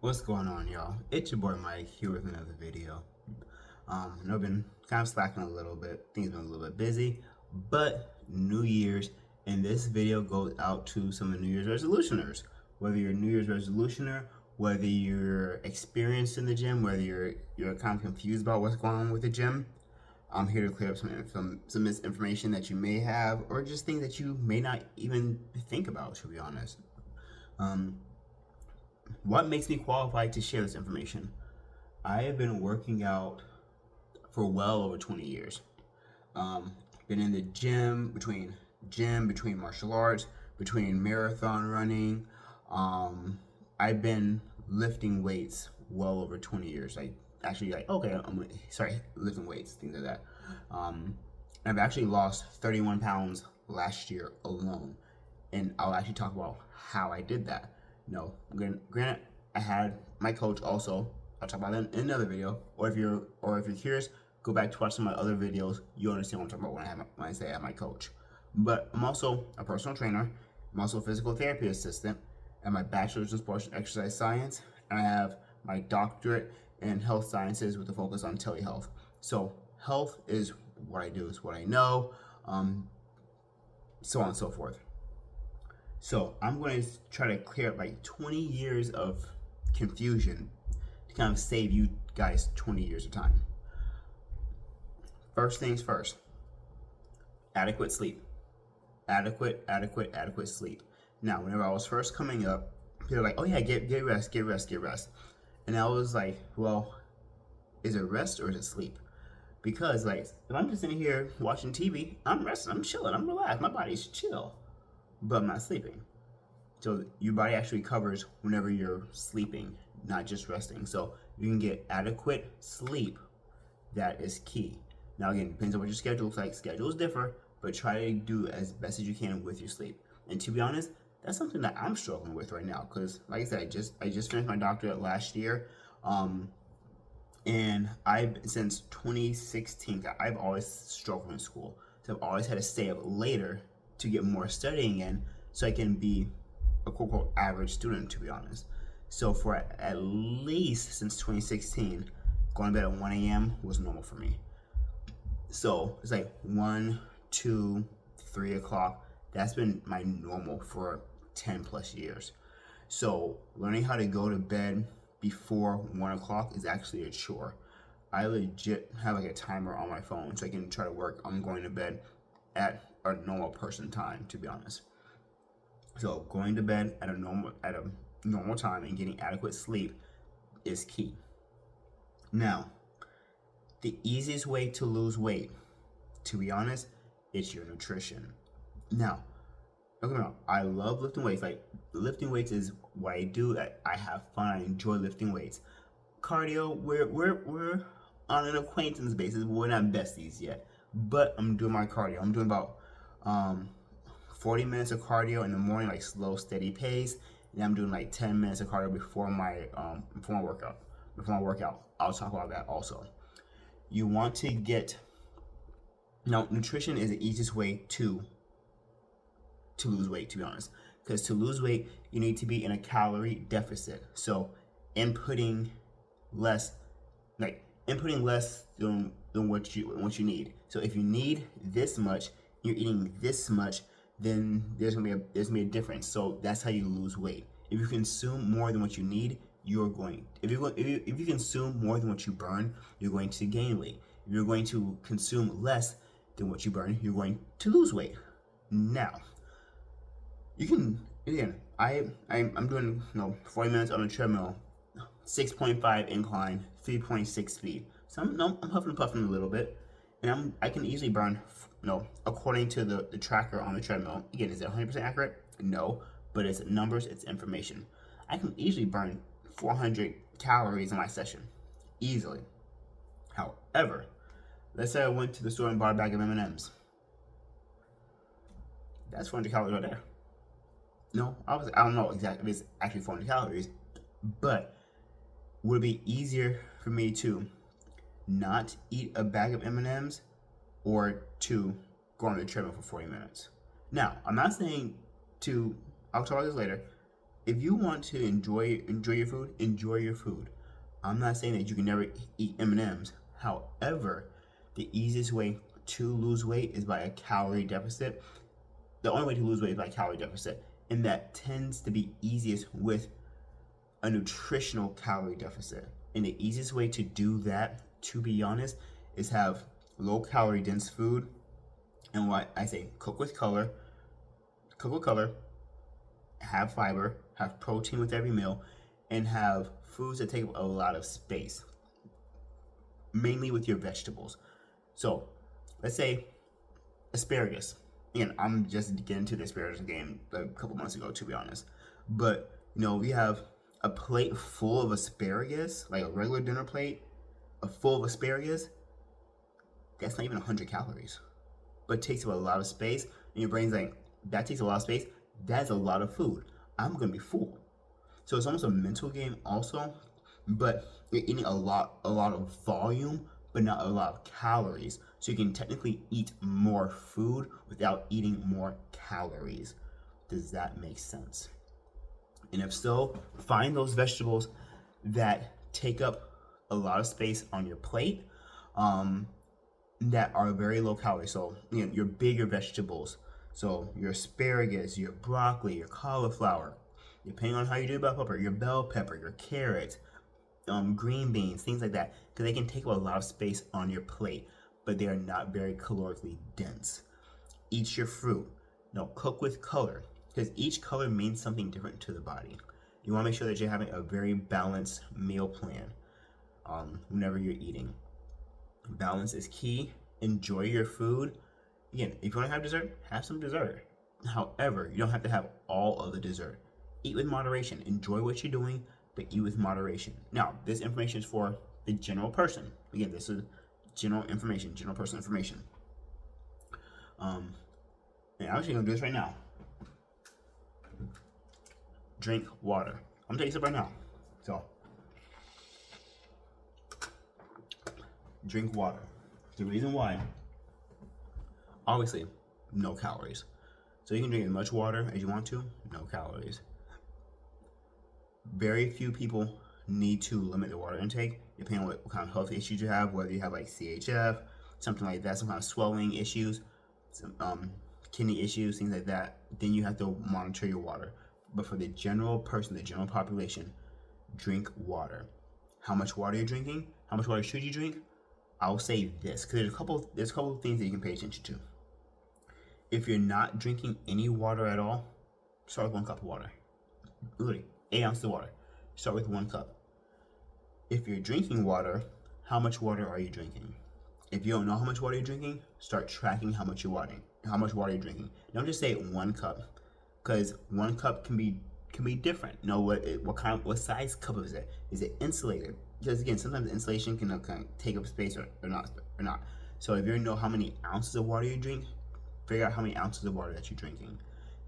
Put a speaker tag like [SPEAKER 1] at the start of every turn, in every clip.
[SPEAKER 1] What's going on, y'all? It's your boy Mike here with another video. I know I've been kind of slacking a little bit. Things been a little bit busy, but New Year's, and this video goes out to some of the New Year's resolutioners. Whether you're a New Year's resolutioner, whether you're experienced in the gym, whether you're kind of confused about what's going on with the gym, I'm here to clear up some misinformation that you may have, or just things that you may not even think about. To be honest. Um, what makes me qualified to share this information? I have been working out for well over 20 years. Um, been in the between martial arts, between marathon running. I've been lifting weights well over 20 years. Lifting weights, things like that. Um, I've actually lost 31 pounds last year alone, and I'll actually talk about how I did that. No, granted, I had my coach also. I'll talk about that in another video. Or if you're curious, go back to watch some of my other videos. You'll understand what I'm talking about when I say I have my coach. But I'm also a personal trainer. I'm also a physical therapy assistant. I have my bachelor's in sports and exercise science. And I have my doctorate in health sciences with a focus on telehealth. So health is what I do, is what I know, so on and so forth. So I'm going to try to clear up like 20 years of confusion to kind of save you guys 20 years of time. First things first, adequate sleep. Adequate sleep. Now, whenever I was first coming up, people were like, oh yeah, get rest. And I was like, well, is it rest or is it sleep? Because like, if I'm just sitting here watching TV, I'm resting, I'm chilling, I'm relaxed, my body's chill, but I'm not sleeping. So your body actually recovers whenever you're sleeping, not just resting. So you can get adequate sleep. That is key. Now again, depends on what your schedule looks like. Schedules differ, but try to do as best as you can with your sleep. And to be honest, that's something that I'm struggling with right now. Because like I said, I just finished my doctorate last year. And since 2016, I've always struggled in school. So I've always had to stay up later to get more studying in so I can be a quote unquote average student, to be honest. So for at least since 2016, going to bed at 1 a.m. was normal for me. So it's like 1, 2, 3 o'clock. That's been my normal for 10 plus years. So learning how to go to bed before 1 o'clock is actually a chore. I legit have like a timer on my phone so I can try to work on going to bed at a normal person time, to be honest. So going to bed at a normal time and getting adequate sleep is key. Now, the easiest way to lose weight, to be honest, it's your nutrition. Now, don't get me wrong, I love lifting weights. Like, lifting weights is what I do. I have fun. I enjoy lifting weights. Cardio, we're on an acquaintance basis. We're not besties yet, but I'm doing my cardio. I'm doing about 40 minutes of cardio in the morning, like slow, steady pace. And I'm doing like 10 minutes of cardio before my workout. I'll talk about that also. You want to get now. Nutrition is the easiest way to lose weight, to be honest. Because to lose weight, you need to be in a calorie deficit. So inputting less, than what you need. So if you need this much, you're eating this much, then there's gonna be a difference. So that's how you lose weight. If you consume more than what you need, if you consume more than what you burn, you're going to gain weight. If you're going to consume less than what you burn, you're going to lose weight. Now, you can I'm doing 40 minutes on a treadmill, 6.5 incline, 3.6 speed. So I'm huffing and puffing a little bit, and I can easily burn according to the tracker on the treadmill. Again, is it 100% accurate? No, but it's numbers, it's information. I can easily burn 400 calories in my session, easily. However, let's say I went to the store and bought a bag of M&Ms. That's 400 calories right there. No, I don't know exactly if it's actually 400 calories, but would it be easier for me to not eat a bag of M&Ms or to go on the treadmill for 40 minutes? Now, I'm not saying to, I'll talk about this later, if you want to enjoy your food, enjoy your food. I'm not saying that you can never eat M&Ms. However, the easiest way to lose weight is by a calorie deficit. The only way to lose weight is by calorie deficit, and that tends to be easiest with a nutritional calorie deficit. And the easiest way to do that, to be honest, is have low calorie dense food. And what I say, cook with color, have fiber, have protein with every meal, and have foods that take up a lot of space, mainly with your vegetables. So let's say asparagus. Again, I'm just getting into the asparagus game a couple months ago, to be honest. But we have a plate full of asparagus, like a regular dinner plate, full of asparagus. That's not even 100 calories, but it takes up a lot of space. And your brain's like, that takes a lot of space. That's a lot of food. I'm gonna be full. So it's almost a mental game, also. But you're eating a lot of volume, but not a lot of calories. So you can technically eat more food without eating more calories. Does that make sense? And if so, find those vegetables that take up a lot of space on your plate, that are very low calorie. So your bigger vegetables. So your asparagus, your broccoli, your cauliflower, depending on how you do about pepper, your bell pepper, your carrot, green beans, things like that, because they can take up a lot of space on your plate, but they are not very calorically dense. Eat your fruit. Cook with color, because each color means something different to the body. You want to make sure that you're having a very balanced meal plan whenever you're eating. Balance is key. Enjoy your food. Again, if you want to have dessert, have some dessert. However, you don't have to have all of the dessert. Eat with moderation. Enjoy what you're doing, but eat with moderation. Now, this information is for the general person. Again, this is general information, general person information. And I'm actually gonna do this right now. Drink water. I'm gonna take this up right now. So, drink water. The reason why, obviously, no calories. So you can drink as much water as you want to, no calories. Very few people need to limit their water intake, depending on what kind of health issues you have, whether you have like CHF, something like that, some kind of swelling issues, some kidney issues, things like that. Then you have to monitor your water. But for the general person, the general population, drink water. How much water you're drinking? How much water should you drink? I'll say this, because there's a couple of things that you can pay attention to. If you're not drinking any water at all, start with 1 cup of water. Literally, 8 ounces of water. Start with 1 cup. If you're drinking water, how much water are you drinking? If you don't know how much water you're drinking, start tracking how much water you're drinking. Don't just say 1 cup, because 1 cup can be different. What size cup is it? Is it insulated? Because again, sometimes insulation can kind of take up space or not. So if you know how many ounces of water you drink, figure out how many ounces of water that you're drinking.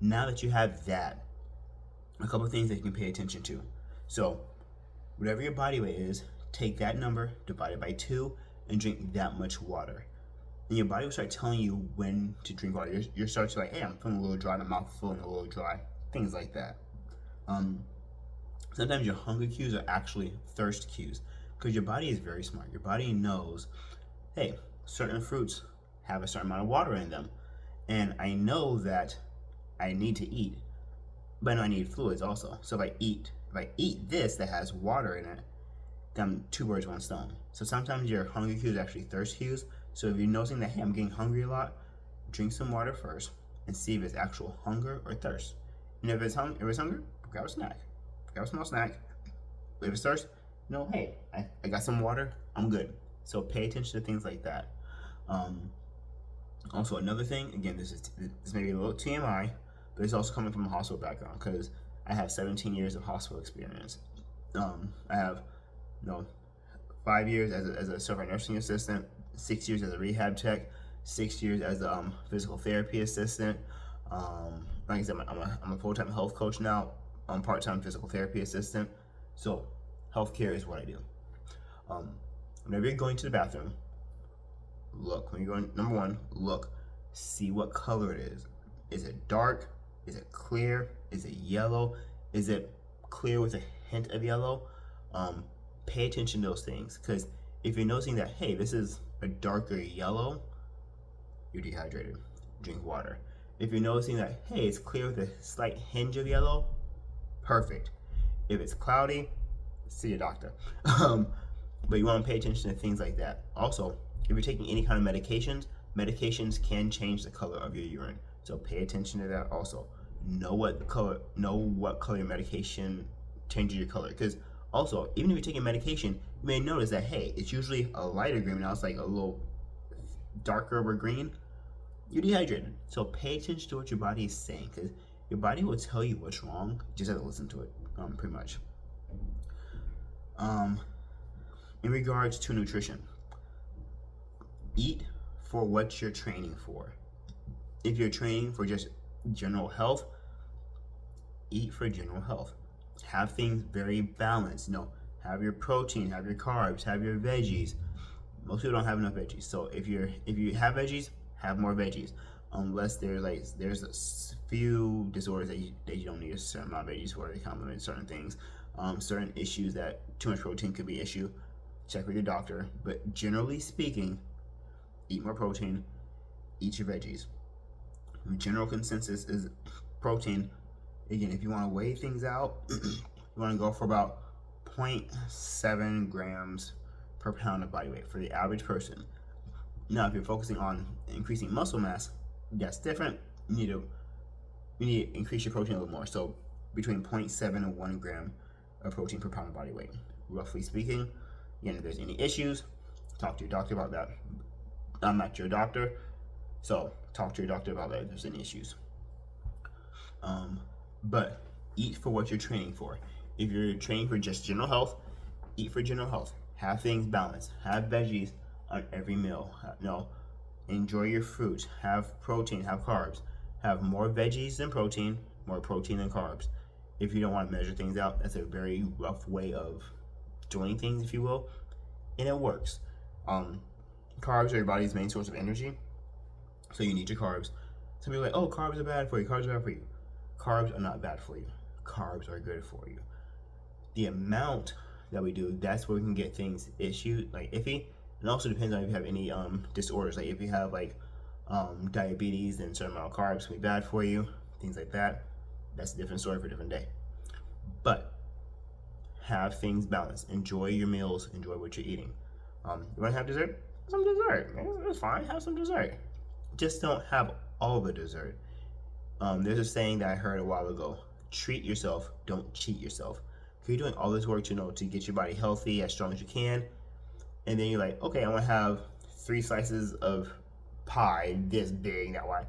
[SPEAKER 1] Now that you have that, a couple of things that you can pay attention to. So whatever your body weight is, take that number, divide it by 2, and drink that much water. And your body will start telling you when to drink water. You'll start to like, hey, I'm feeling a little dry, my mouth feeling a little dry, things like that. Sometimes your hunger cues are actually thirst cues, because your body is very smart. Your body knows, hey, certain fruits have a certain amount of water in them, and I know that I need to eat, but I know I need fluids also. So if I eat this that has water in it, then I'm 2 birds, 1 stone. So sometimes your hunger cues are actually thirst cues. So if you're noticing that, hey, I'm getting hungry a lot, drink some water first and see if it's actual hunger or thirst. And if it's hunger, grab a snack. Grab a small snack. If it's thirst, hey, I got some water, I'm good. So pay attention to things like that. Also, another thing, again, this may be a little TMI, but it's also coming from a hospital background, because I have 17 years of hospital experience. I have 5 years as a certified nursing assistant, 6 years as a rehab tech, 6 years as a physical therapy assistant. Like I said, I'm a full-time health coach now. I'm part-time physical therapy assistant. So healthcare is what I do. Whenever you're going to the bathroom, look. When you're going, number 1, look. See what color it is. Is it dark? Is it clear? Is it yellow? Is it clear with a hint of yellow? Pay attention to those things, because if you're noticing that, hey, this is a darker yellow, you're dehydrated. Drink water. If you're noticing that, hey, it's clear with a slight hinge of yellow, perfect. If it's cloudy, see a doctor. But you want to pay attention to things like that. Also, if you're taking any kind of medications can change the color of your urine. So pay attention to that also. Know what color your medication changes your color. Because also, even if you're taking medication, you may notice that, hey, it's usually a lighter green, now it's like a little darker of a green. You're dehydrated. So pay attention to what your body is saying, because your body will tell you what's wrong. You just have to listen to it, pretty much. In regards to nutrition, eat for what you're training for. If you're training for just general health, eat for general health. Have things very balanced. Have your protein, have your carbs, have your veggies. Most people don't have enough veggies, so if you have veggies, have more veggies. Unless there's a few disorders that you don't need a certain amount of veggies for. They complement certain things, certain issues that too much protein could be an issue. Check with your doctor. But generally speaking, eat more protein, eat your veggies. The general consensus is protein. Again, if you want to weigh things out, you want to go for about 0.7 grams per pound of body weight for the average person. Now, if you're focusing on increasing muscle mass, that's different. You need to increase your protein a little more. So between 0.7 and 1 gram of protein per pound of body weight, roughly speaking. Again, if there's any issues, talk to your doctor about that. I'm not your doctor, so talk to your doctor about that if there's any issues. But eat for what you're training for. If you're training for just general health, eat for general health. Have things balanced. Have veggies on every meal. Enjoy your fruits. Have protein. Have carbs. Have more veggies than protein. More protein than carbs. If you don't want to measure things out, that's a very rough way of doing things, if you will, and it works. Carbs are your body's main source of energy, so you need your carbs. Some people are like, oh, carbs are bad for you. Carbs are bad for you. Carbs are not bad for you. Carbs are good for you. The amount that we do, that's where we can get things iffy. And also depends on if you have any disorders. Like if you have diabetes, then a certain amount of carbs can be bad for you. Things like that. That's a different story for a different day. But have things balanced. Enjoy your meals. Enjoy what you're eating. You want to have dessert? Some dessert. It's fine. Have some dessert. Just don't have all the dessert. There's a saying that I heard a while ago. Treat yourself. Don't cheat yourself. You're doing all this work to get your body healthy, as strong as you can, and then you're like, okay, I want to have 3 slices of pie this big, that wide.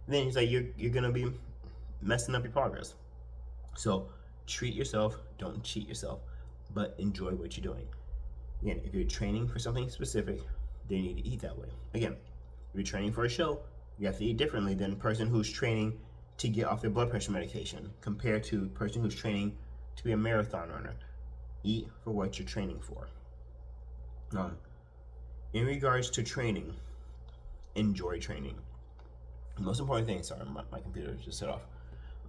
[SPEAKER 1] And then it's like you're gonna be messing up your progress. So treat yourself. Don't cheat yourself, but enjoy what you're doing. Again, if you're training for something specific, then you need to eat that way. Again, if you're training for a show, you have to eat differently than a person who's training to get off their blood pressure medication compared to a person who's training to be a marathon runner. Eat for what you're training for. In regards to training, enjoy training. The most important thing, sorry, my computer just set off.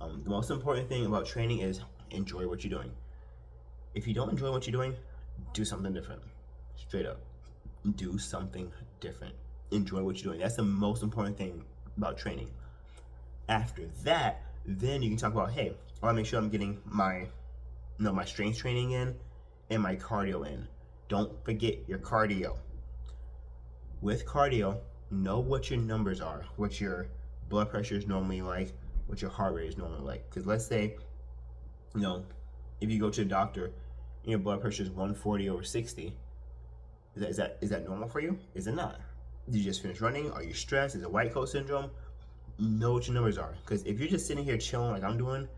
[SPEAKER 1] The most important thing about training is enjoy what you're doing. If you don't enjoy what you're doing, do something different. Straight up. Do something different. Enjoy what you're doing. That's the most important thing about training. After that, then you can talk about, hey, I want to make sure I'm getting my strength training in and my cardio in. Don't forget your cardio. With cardio, know what your numbers are, what your blood pressure is normally like, what your heart rate is normally like. Because let's say, if you go to a doctor and your blood pressure is 140 over 60, is that normal for you? Is it not? Did you just finish running? Are you stressed? Is it white coat syndrome? Know what your numbers are. Because if you're just sitting here chilling like I'm doing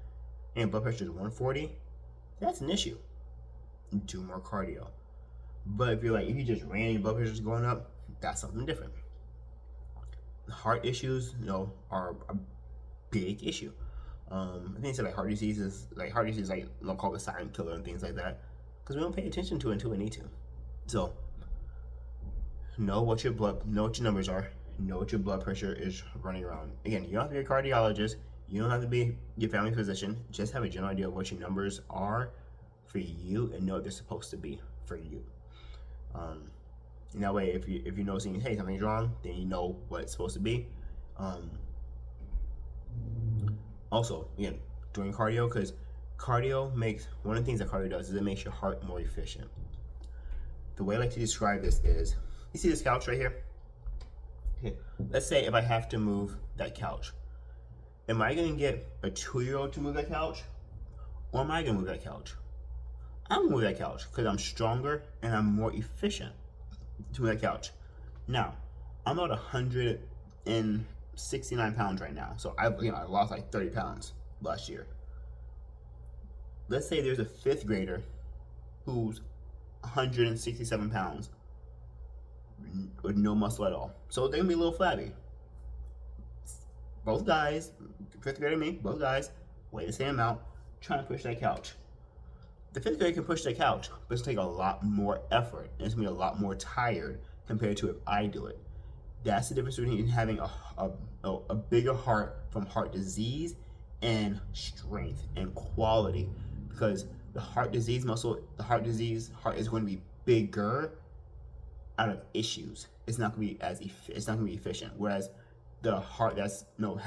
[SPEAKER 1] and your blood pressure is 140, that's an issue. Do more cardio. But if you just ran and your blood pressure is going up, that's something different. Heart issues, are a big issue. I think it's heart disease is called the silent killer and things like that, because we don't pay attention to it until we need to. So know what your numbers are. Know what your blood pressure is running around. Again, you don't have to be a cardiologist. You don't have to be your family physician. Just have a general idea of what your numbers are for you and know what they're supposed to be for you. And that way, if you're noticing, hey, something's wrong, then you know what it's supposed to be. Also, again, doing cardio, because cardio makes, one of the things that cardio does is it makes your heart more efficient. The way I like to describe this is, you see this couch right here? Okay, let's say if I have to move that couch, am I gonna get a 2-year-old to move that couch? Or am I gonna move that couch? I'm gonna move that couch because I'm stronger and I'm more efficient to move that couch. Now, I'm about 169 pounds right now. So I lost like 30 pounds last year. Let's say there's a 5th grader who's 167 pounds with no muscle at all. So they're gonna be a little flabby. Both guys, 5th grader and me, both guys, weigh the same amount, trying to push that couch. The 5th grader can push the couch, but it's gonna take a lot more effort, and it's gonna be a lot more tired compared to if I do it. That's the difference between having a bigger heart from heart disease and strength and quality. Because the heart disease heart is going to be bigger out of issues. It's not going to be it's not going to be efficient. Whereas the heart that's doing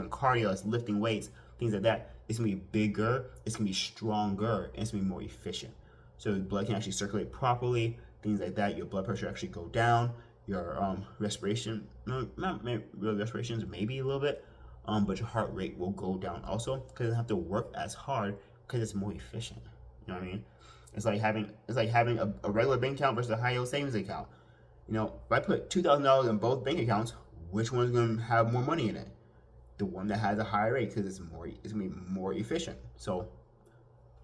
[SPEAKER 1] cardio, that's lifting weights, things like that, it's gonna be bigger, it's gonna be stronger, and it's gonna be more efficient. So the blood can actually circulate properly, things like that. Your blood pressure actually go down. Your respiration, not real respirations, maybe a little bit, but your heart rate will go down also because it doesn't have to work as hard because it's more efficient. You know what I mean? It's like having a regular bank account versus a high yield savings account. You know, if I put $2,000 in both bank accounts, which one's gonna have more money in it? The one that has a higher rate, because it's gonna be more efficient. So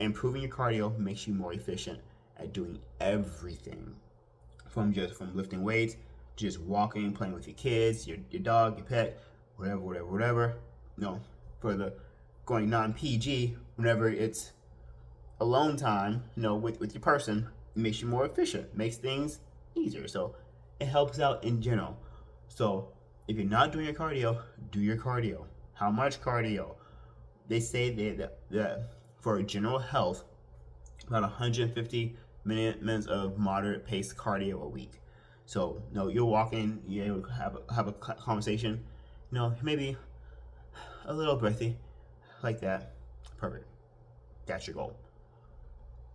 [SPEAKER 1] improving your cardio makes you more efficient at doing everything, from lifting weights, just walking, playing with your kids, your dog, your pet, whatever. No, for the going non-PG, whenever it's alone time, with your person, it makes you more efficient, makes things easier. So it helps out in general. So if you're not doing your cardio, do your cardio. How much cardio? They say that for general health, about 150 minutes of moderate paced cardio a week. So you're walking, you have a conversation, maybe a little breathy, like that. Perfect. That's your goal.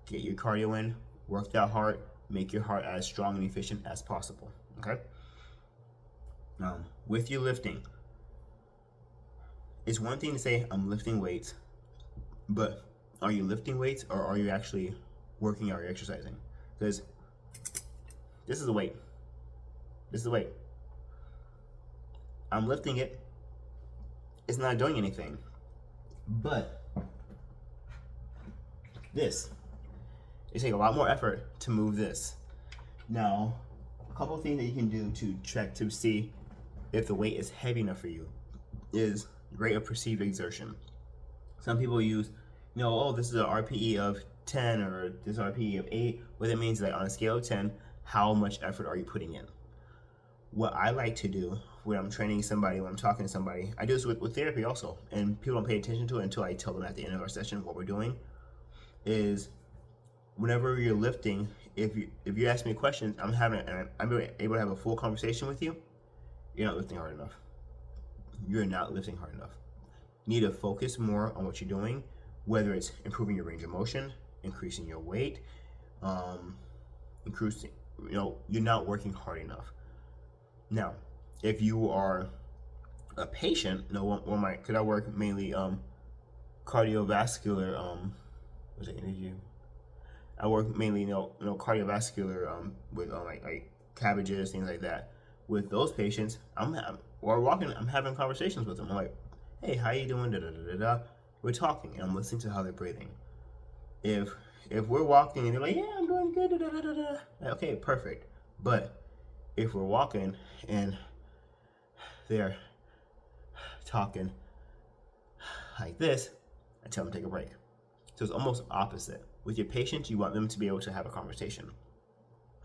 [SPEAKER 1] Get your cardio in, work that hard, make your heart as strong and efficient as possible. Okay. With your lifting, it's one thing to say I'm lifting weights, but are you lifting weights or are you actually working out or exercising? Because this is a weight. This is a weight. I'm lifting it. It's not doing anything. But this, it takes a lot more effort to move this. Now, a couple of things that you can do to check to see if the weight is heavy enough for you is rate of perceived exertion. Some people use, this is an RPE of 10 or this RPE of 8. What that means is that on a scale of 10, how much effort are you putting in? What I like to do when I'm training somebody, when I'm talking to somebody, I do this with therapy also, and people don't pay attention to it until I tell them at the end of our session what we're doing, is whenever you're lifting, if you ask me questions, I'm able to have a full conversation with you. You're not lifting hard enough. You're not lifting hard enough. You need to focus more on what you're doing, whether it's improving your range of motion, increasing your weight, you're not working hard enough. Now, if you are a patient, could I work mainly cardiovascular, I work mainly, cardiovascular with like cabbages, things like that. With those patients, I'm having conversations with them. I'm like, hey, how you doing? Da, da, da, da, da. We're talking, and I'm listening to how they're breathing. If we're walking and they're like, yeah, I'm doing good, da, da, da, da, da. Okay, perfect. But if we're walking and they're talking like this, I tell them to take a break. So it's almost opposite. With your patients, you want them to be able to have a conversation.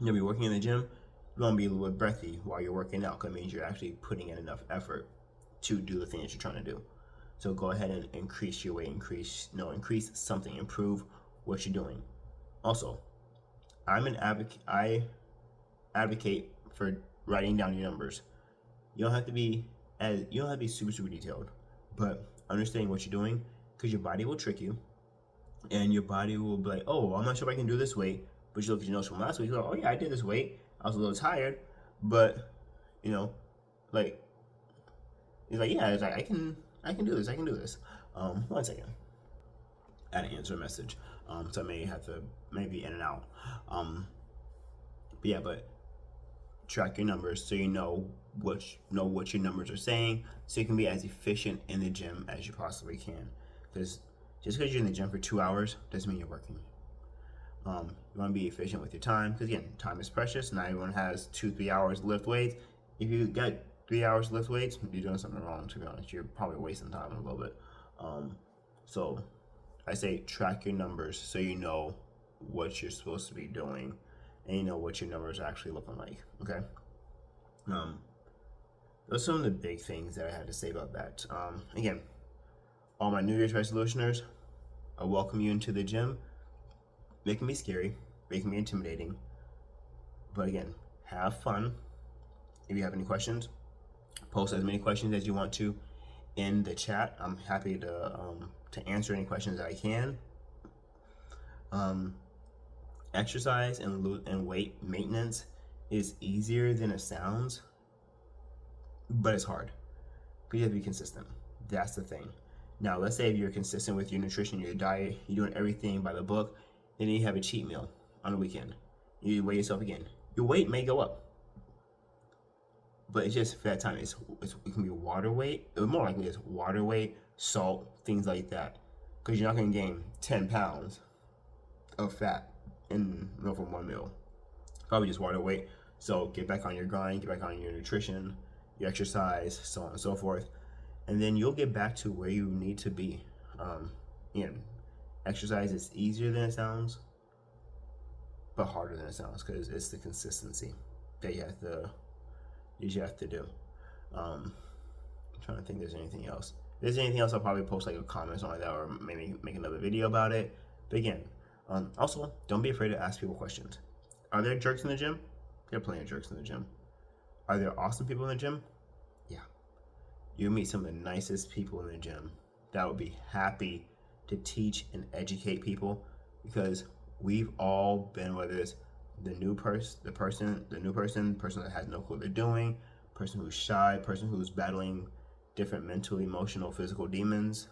[SPEAKER 1] You'll be working in the gym, you want to be a little bit breathy while you're working out, because it means you're actually putting in enough effort. to do the thing that you're trying to do. So go ahead and increase your weight, increase something, improve what you're doing. Also, I advocate for writing down your numbers. You don't have to be super detailed, but understanding what you're doing, because your body will trick you, and your body will be like, oh, I'm not sure if I can do this weight, but you look at your notes from last week, you go, oh yeah, I did this weight. I was a little tired, but like it's like, yeah, it's like I can do this. I can do this. 1 second. I had to answer a message, so I may have to maybe in and out. But track your numbers so you know what your numbers are saying, so you can be as efficient in the gym as you possibly can. Because just because you're in the gym for 2 hours doesn't mean you're working. You want to be efficient with your time, because again, time is precious. Not everyone has 2-3 hours to lift weights. If you got 3 hours to lift weights, you're doing something wrong. To be honest, you're probably wasting time a little bit. So I say track your numbers so you know what you're supposed to be doing, and you know what your numbers are actually looking like. Okay. Those are some of the big things that I had to say about that. Again, all my New Year's resolutioners, I welcome you into the gym. They can be scary, they can be intimidating, but again, have fun. If you have any questions, post as many questions as you want to in the chat. I'm happy to answer any questions that I can. Exercise and weight maintenance is easier than it sounds, but it's hard. But you have to be consistent. That's the thing. Now, let's say if you're consistent with your nutrition, your diet, you're doing everything by the book, and then you have a cheat meal on the weekend. You weigh yourself again. Your weight may go up, but it's just for that time. It can be water weight. It more likely is water weight, salt, things like that, because you're not going to gain 10 pounds of fat from one meal. Probably just water weight. So get back on your grind, get back on your nutrition, your exercise, so on and so forth, and then you'll get back to where you need to be. Exercise is easier than it sounds, but harder than it sounds, because it's the consistency that you have to do. I'm trying to think if there's anything else. If there's anything else, I'll probably post like a comment or something like that, or maybe make another video about it. But again, also, don't be afraid to ask people questions. Are there jerks in the gym? There are plenty of jerks in the gym. Are there awesome people in the gym? Yeah. You'll meet some of the nicest people in the gym that would be happy to teach and educate people, because we've all been, whether it's the new person that has no clue what they're doing, person who's shy, person who's battling different mental, emotional, physical demons.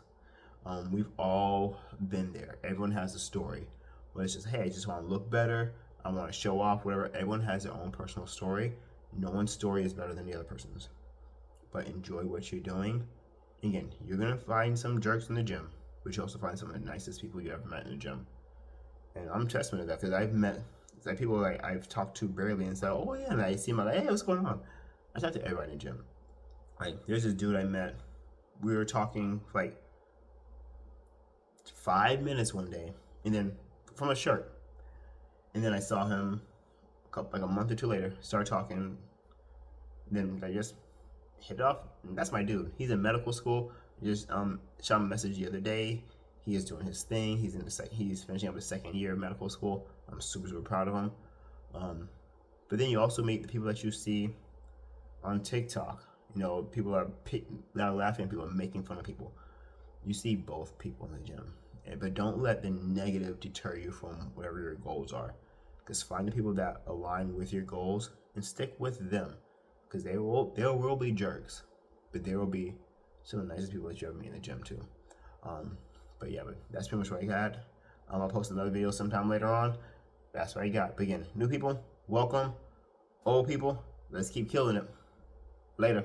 [SPEAKER 1] We've all been there. Everyone has a story. Whether it's just, hey, I just want to look better, I want to show off, whatever. Everyone has their own personal story. No one's story is better than the other person's. But enjoy what you're doing. Again, you're going to find some jerks in the gym, but you also find some of the nicest people you ever met in the gym. And I'm testament to that, because I've met people like I've talked to barely and said, oh yeah, and I see them like, hey, what's going on? I talk to everybody in the gym. Like, there's this dude I met. We were talking for like 5 minutes one day, and then from a shirt. And then I saw him like a month or two later, start talking. Then I just hit it off. And that's my dude. He's in medical school. Just shot him a message the other day. He is doing his thing. He's finishing up his second year of medical school. I'm super proud of him. But then you also meet the people that you see on TikTok. People are laughing at people, making fun of people. You see both people in the gym. But don't let the negative deter you from whatever your goals are. Because find the people that align with your goals and stick with them. Because there will be jerks, but there will be some of the nicest people that you ever meet in the gym too. But that's pretty much what I got. I'll post another video sometime later on. That's what I got. But again, new people, welcome. Old people, let's keep killing it. Later.